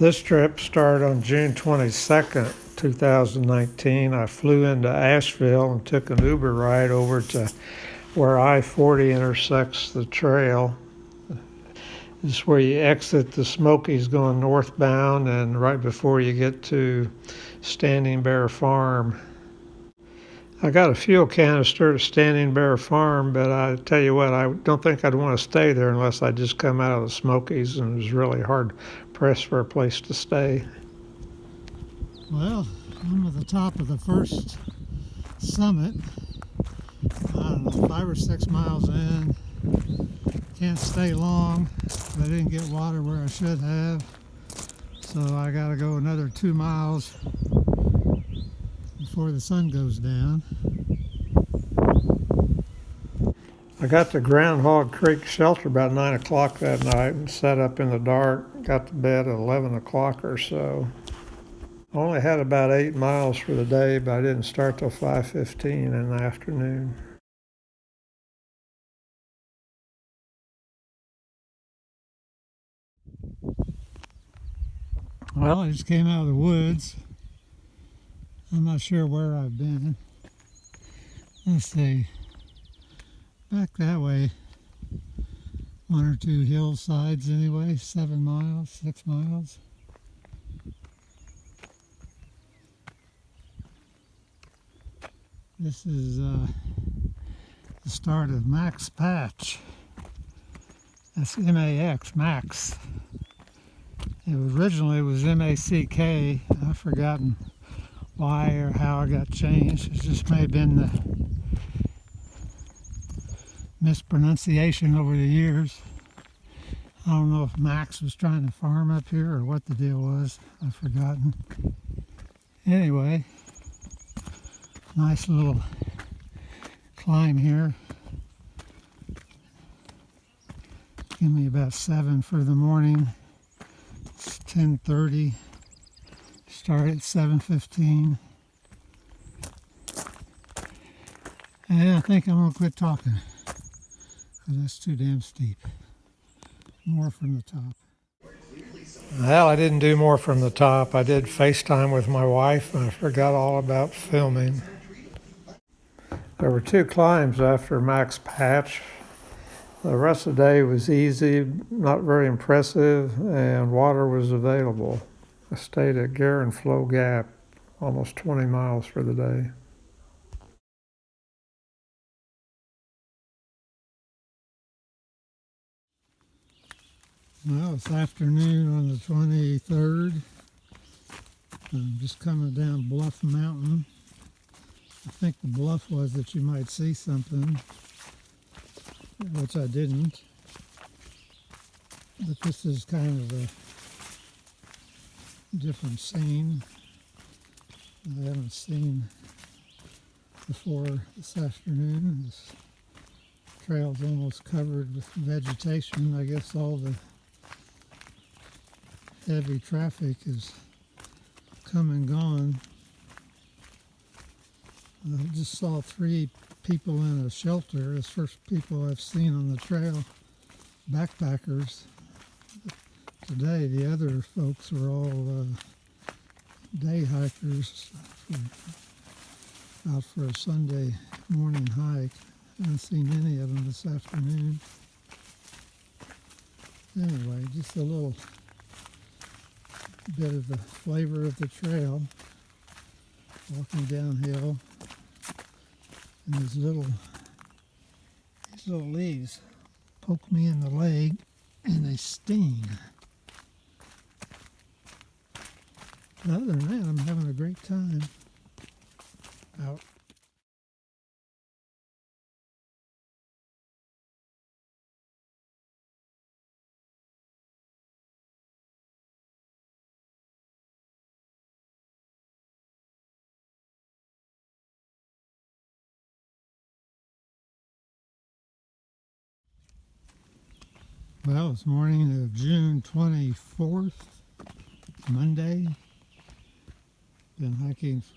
This trip started on June 22nd, 2019. I flew into Asheville and took an Uber ride over to where I-40 intersects the trail. This is where you exit the Smokies going northbound and right before you get to Standing Bear Farm. I got a fuel canister at Standing Bear Farm, but I tell you what, I don't think I'd want to stay there unless I just come out of the Smokies, and it was really hard pressed for a place to stay. Well, I'm at the top of the first summit. I don't know, 5 or 6 miles in. Can't stay long. I didn't get water where I should have, so I got to go another 2 miles before the sun goes down. I got to Groundhog Creek Shelter about 9 o'clock that night and sat up in the dark. Got to bed at 11 o'clock or so. I only had about 8 miles for the day, but I didn't start till 5:15 in the afternoon. Well, I just came out of the woods. I'm not sure where I've been. Let's see. Back that way. 1 or 2 hillsides anyway. 7 miles, 6 miles. This is the start of Max Patch. That's M-A-X, Max. It originally was M-A-C-K. I've forgotten why or how it got changed. It just may have been the mispronunciation over the years. I don't know if Max was trying to farm up here or what the deal was. I've forgotten. Anyway, nice little climb here. Give me about 7 for the morning. It's 10:30. Start at 7:15. And I think I'm gonna quit talking because that's too damn steep. More from the top. Well, I didn't do more from the top. I did FaceTime with my wife, and I forgot all about filming. There were 2 climbs after Max Patch. The rest of the day was easy, not very impressive, and water was available. I stayed at Gare Flow Gap, almost 20 miles for the day. Well, it's afternoon on the 23rd. I'm just coming down Bluff Mountain. I think the bluff was that you might see something, which I didn't. But this is kind of a different scene I haven't seen before this afternoon. This trail's almost covered with vegetation. I guess all the heavy traffic is come and gone. I just saw 3 people in a shelter. It's the first people I've seen on the trail, backpackers. Today, the other folks were all day hikers out for a Sunday morning hike. I haven't seen any of them this afternoon. Anyway, just a little bit of the flavor of the trail. Walking downhill, and these little leaves poke me in the leg, and they sting. But other than that, I'm having a great time out. Well, it's morning of June 24th, Monday. Been hiking for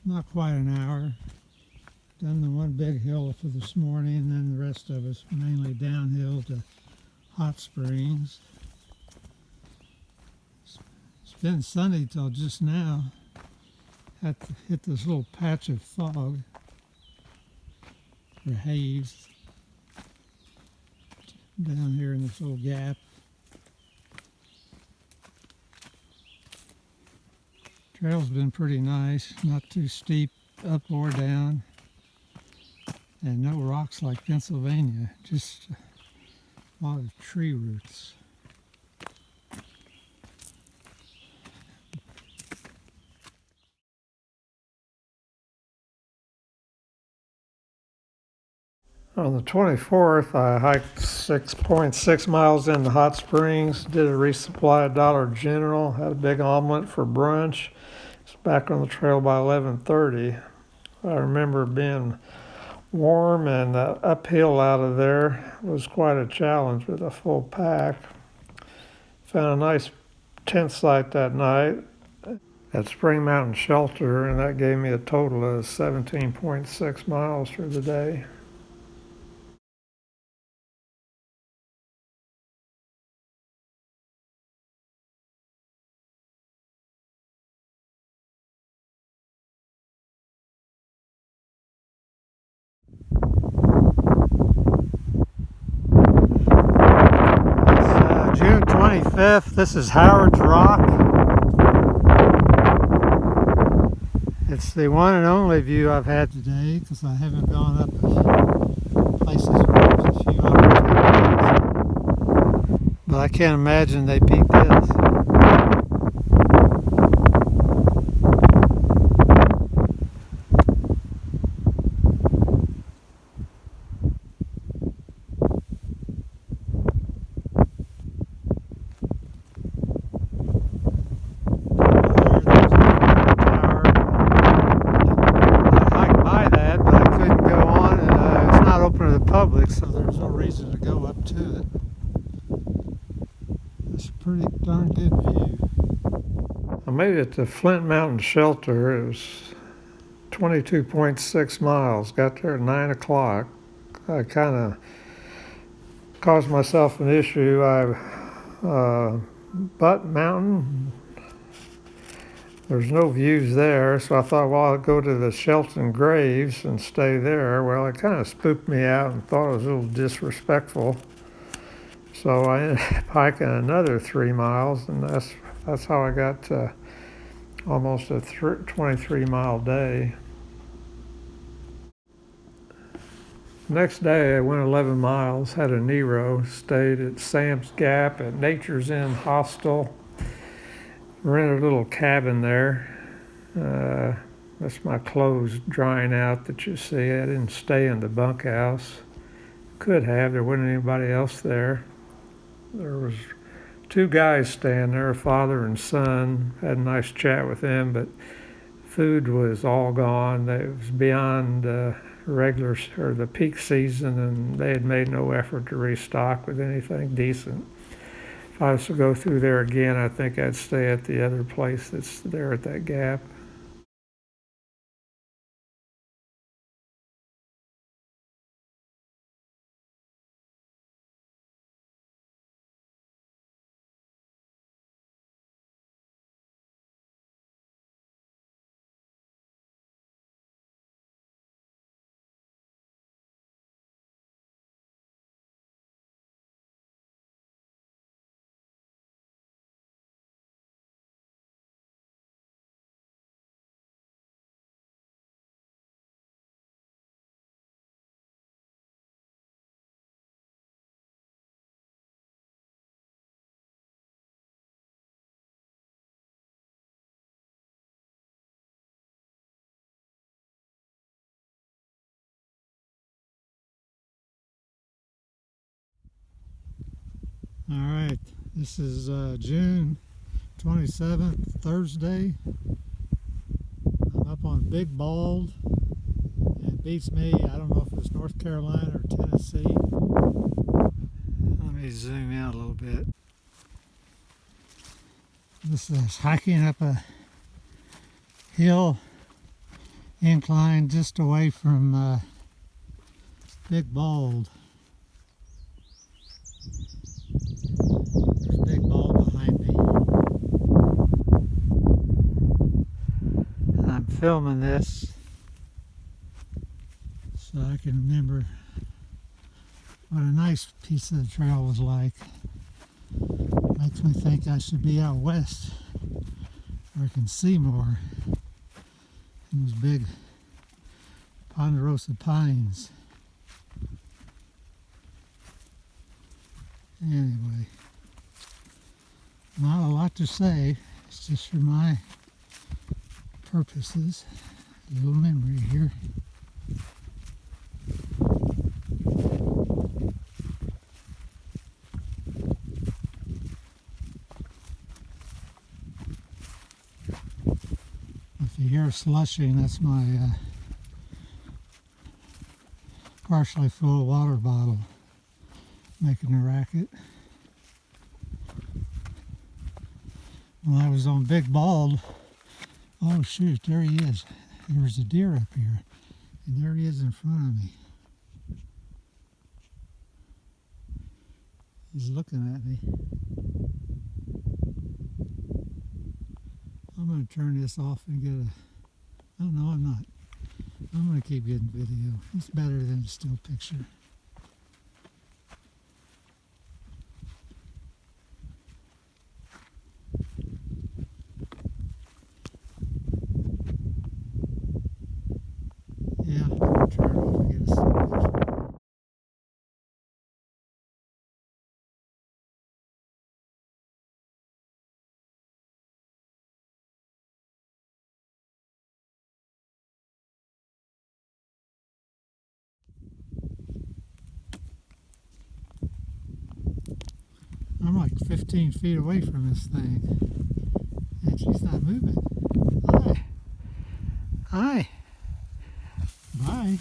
not quite an hour. Done the one big hill for this morning, and then the rest of us mainly downhill to Hot Springs. been sunny till just now. Had to hit this little patch of fog or haze down here in this little gap. Trail's been pretty nice, not too steep up or down, and no rocks like Pennsylvania, just a lot of tree roots. On the 24th, I hiked 6.6 miles into Hot Springs, did a resupply at Dollar General, had a big omelet for brunch. Was back on the trail by 11:30. I remember being warm, and the uphill out of there was quite a challenge with a full pack. Found a nice tent site that night at Spring Mountain Shelter, and that gave me a total of 17.6 miles for the day. It's June 25th. This is Howard's Rock. It's the one and only view I've had today because I haven't gone up places where there's a few opportunities. But I can't imagine they beat this. Public, so there's no reason to go up to it. It's a pretty darn good view. I made it to Flint Mountain Shelter. It was 22.6 miles. Got there at 9 o'clock. I kind of caused myself an issue. Butt Mountain, there's no views there, so I thought, well, I'll go to the Shelton Graves and stay there. Well, it kind of spooked me out and thought it was a little disrespectful. So I ended up hiking another 3 miles, and that's how I got to almost a 23-mile day. Next day, I went 11 miles, had a Nero, stayed at Sam's Gap at Nature's Inn Hostel. Rented a little cabin there. That's my clothes drying out that you see. I didn't stay in the bunkhouse. Could have. There wasn't anybody else there. There was 2 guys staying there, a father and son. Had a nice chat with them, but food was all gone. It was beyond regular or the peak season, and they had made no effort to restock with anything decent. If I was to go through there again, I think I'd stay at the other place that's there at that gap. All right, this is June 27th, Thursday. I'm up on Big Bald. It beats me. I don't know if it's North Carolina or Tennessee. Let me zoom in a little bit. This is hiking up a hill incline just away from Big Bald. There's Big Bald behind me. filming this so I can remember what a nice piece of the trail was like. Makes me think I should be out west where I can see more in those big ponderosa pines. Anyway, not a lot to say. It's just for my purposes. A little memory here. If you hear slushing, that's my partially full water bottle making a racket. When I was on Big Bald, oh shoot, there he is. There was a deer up here, and there he is in front of me. He's looking at me. I'm going to turn this off and get a... Oh no, I'm not. I'm going to keep getting video. It's better than a still picture. Yeah, I'm going to turn it off and get a still picture. I'm like 15 feet away from this thing, and she's not moving. Hi. Hi. Bye.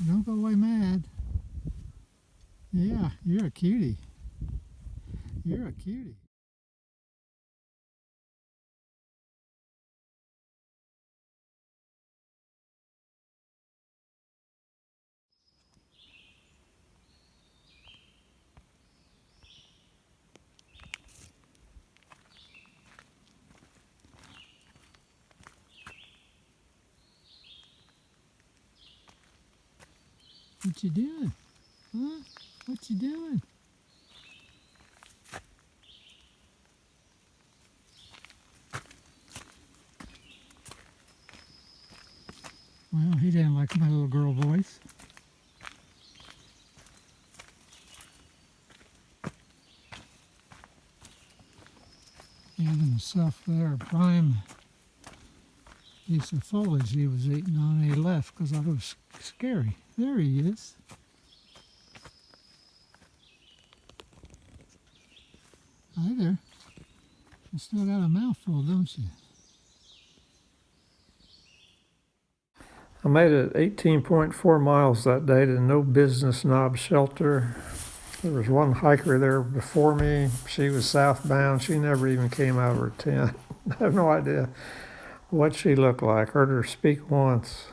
Don't go away mad. Yeah, you're a cutie. You're a cutie. What you doing? Huh? What you doing? Well, he didn't like my little girl voice. And himself there, a prime piece of foliage he was eating on, and he left because I was scary. There he is. Hi there. You still got a mouthful, don't you? I made it 18.4 miles that day to No Business Knob Shelter. There was one hiker there before me. She was southbound. She never even came out of her tent. I have no idea what she looked like. Heard her speak once.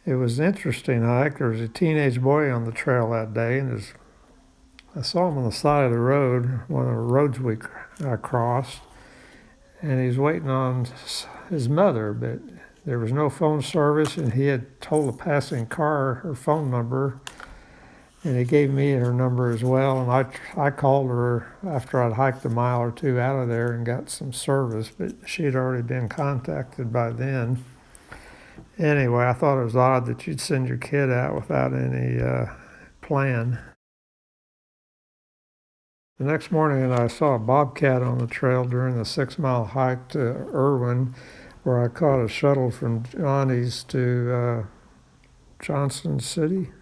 It was an interesting hike. There was a teenage boy on the trail that day, and I saw him on the side of the road, one of the roads I crossed, and he's waiting on his mother, but there was no phone service, and he had told a passing car her phone number, and he gave me her number as well, and I called her after I'd hiked a mile or two out of there and got some service, but she had already been contacted by then. Anyway, I thought it was odd that you'd send your kid out without any plan. The next morning, I saw a bobcat on the trail during the 6-mile hike to Erwin, where I caught a shuttle from Johnny's to Johnson City.